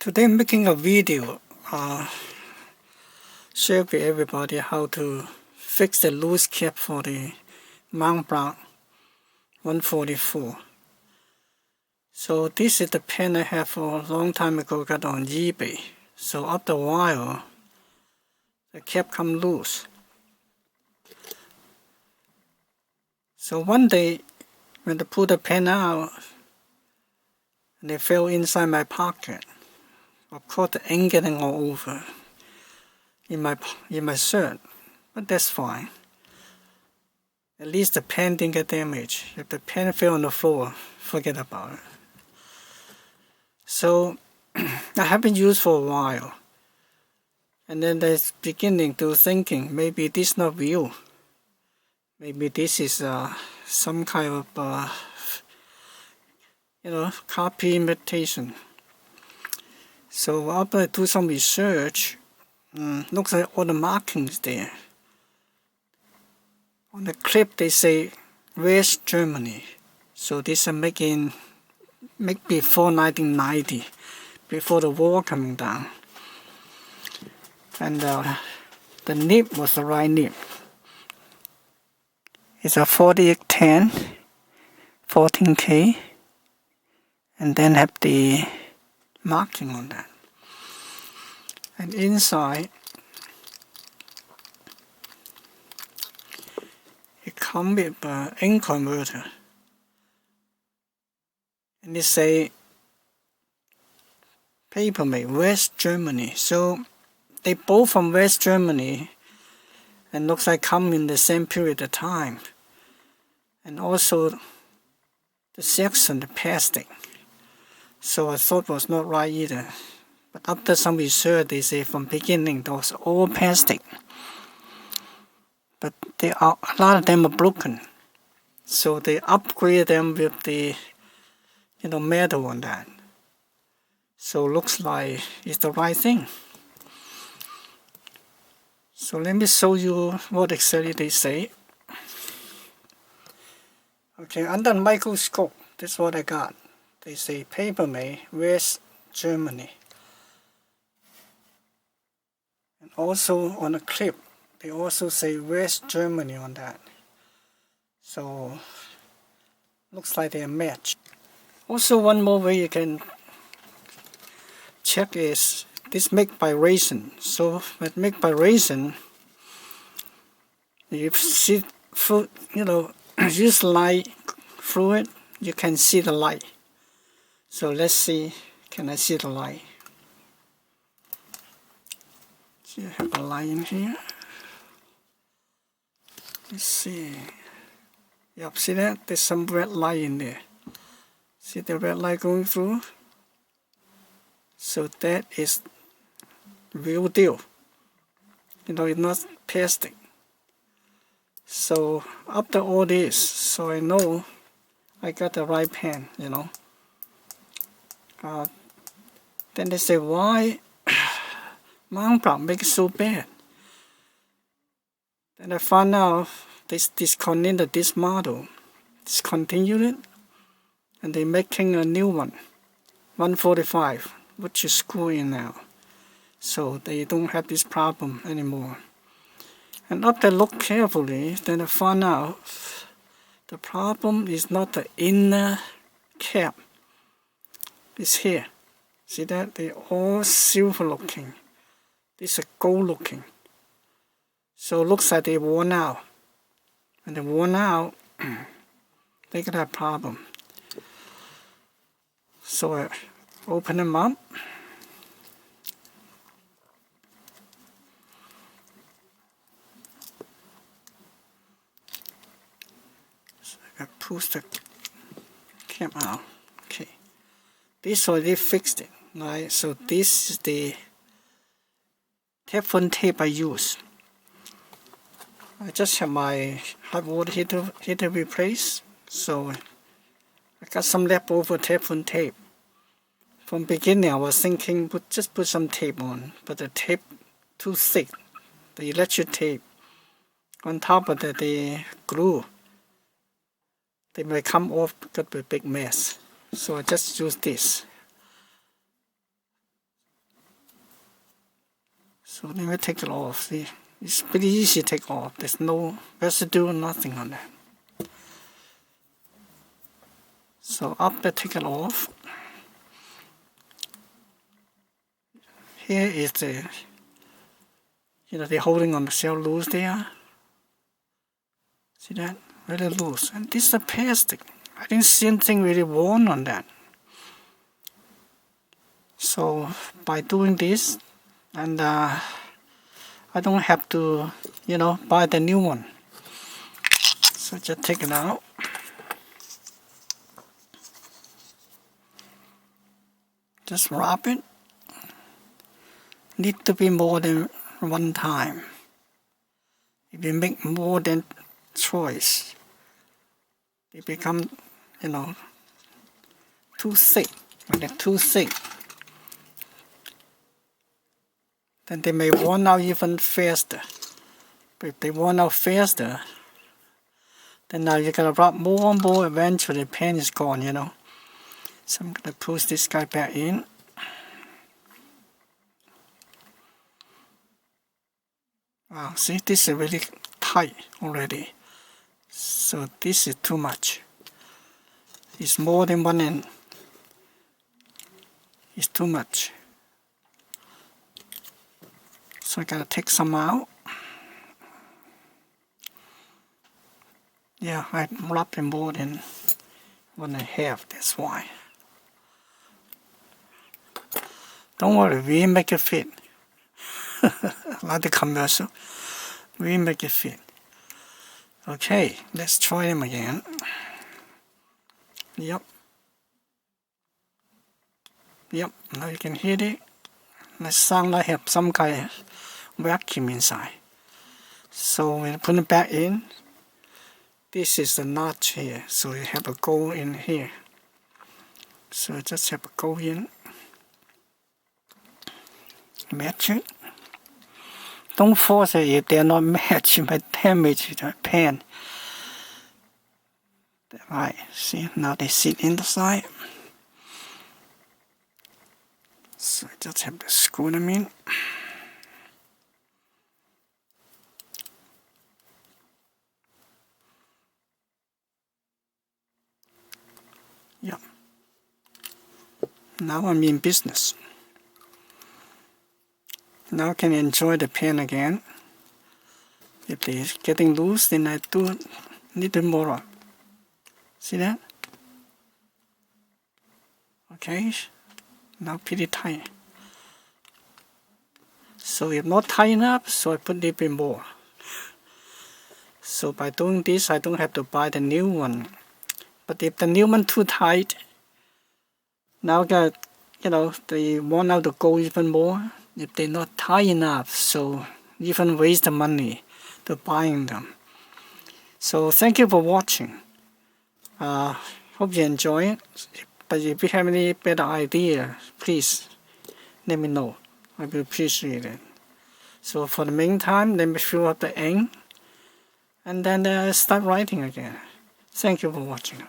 Today I'm making a video share with everybody how to fix the loose cap for the Mont Blanc 144. So this is the pen I have for a long time ago, got on eBay. So after a while the cap come loose. So one day when I pulled the pen out, they fell inside my pocket. Of course the ink getting all over in my shirt, but that's fine. At least the pen didn't get damaged. If the pen fell on the floor, forget about it. So I haven't used for a while, and then I was beginning to thinking maybe this is not real. Maybe this is some kind of copy imitation. So after I do some research, looks like all the markings there. On the clip they say West Germany. So this is made before 1990, before the war coming down. And the nib was the right nib. It's a 4810, 14K, and then have the marking on that. And inside it comes with an ink converter, and they say Papermate West Germany. So they both from West Germany, and looks like come in the same period of time. And also the section, the plastic. So I thought was not right either. But after some research, they say from beginning those all plastic. But a lot of them are broken. So they upgrade them with the metal on that. So looks like it's the right thing. So let me show you what exactly they say. Okay, under the microscope, this is what I got. They say Papermate West Germany. And also on a clip, they also say West Germany on that. So looks like they are matched. Also one more way you can check is this make by resin. So with make by resin, you see through, use light through it, you can see the light. So let's see, can I see the light? So you have a light in here. Let's see. Yep, see that? There's some red light in there. See the red light going through? So that is real deal. It's not plastic. So after all this, so I know I got the right pen, Then they say, why Mont Blanc make it so bad? Then I found out they discontinued this model, discontinued it, and they're making a new one, 145, which is screw in now. So they don't have this problem anymore. And after I look carefully, then I found out the problem is not the inner cap. It's here. See that? They're all silver looking. This is gold looking. So it looks like they're worn out. When they're worn out, they got that problem. So I open them up. So I push the cap out. Okay. This already fixed it, right? So this is the Teflon tape I use. I just have my hot water heater replaced, so I got some leftover Teflon tape. From beginning I was thinking just put some tape on, but the tape too thick, the electric tape. On top of that the glue, they may come off, got a big mess. So I just use this. So let me take it off. See, it's pretty easy to take off. There's no residue, nothing on that. So after take it off, here is the, they're holding on the cell loose there. See that? Really loose. And this is a plastic. I didn't see anything really worn on that. So by doing this, and I don't have to, buy the new one. So just take it out. Just wrap it. Need to be more than one time. If you make more than choice, it becomes, too thick. When they're too thick, then they may worn out even faster. But if they worn out faster, then now you gotta rub more and more. Eventually, the pen is gone. So I'm gonna push this guy back in. Wow, see, this is really tight already. So this is too much. It's more than one end. It's too much. So I gotta take some out. Yeah, I wrapped more than 1.5, that's why. Don't worry, we make it fit. Like the commercial, we make it fit. Okay, let's try them again. Yep, now you can hear it. It sounds like have some kind of vacuum inside. So when you put it back in, this is the notch here, so you have a go in here. So just have a go in. Match it. Don't force it. If they're not matched, you might damage the pen. Right, see, now they sit inside. So just have to screw them in. Yeah. Now I'm in business. Now I can enjoy the pen again. If they're getting loose, then I do a little more up. See that? Okay, now pretty tight. So if not tight enough, so I put a little bit more. So by doing this, I don't have to buy the new one. But if the new one too tight, now I got, they want out to go even more. If they're not tight enough, so even waste the money to buying them. So thank you for watching. Hope you enjoy it. But if you have any better idea, please let me know. I will appreciate it. So for the meantime, let me fill up the ink and then start writing again. Thank you for watching.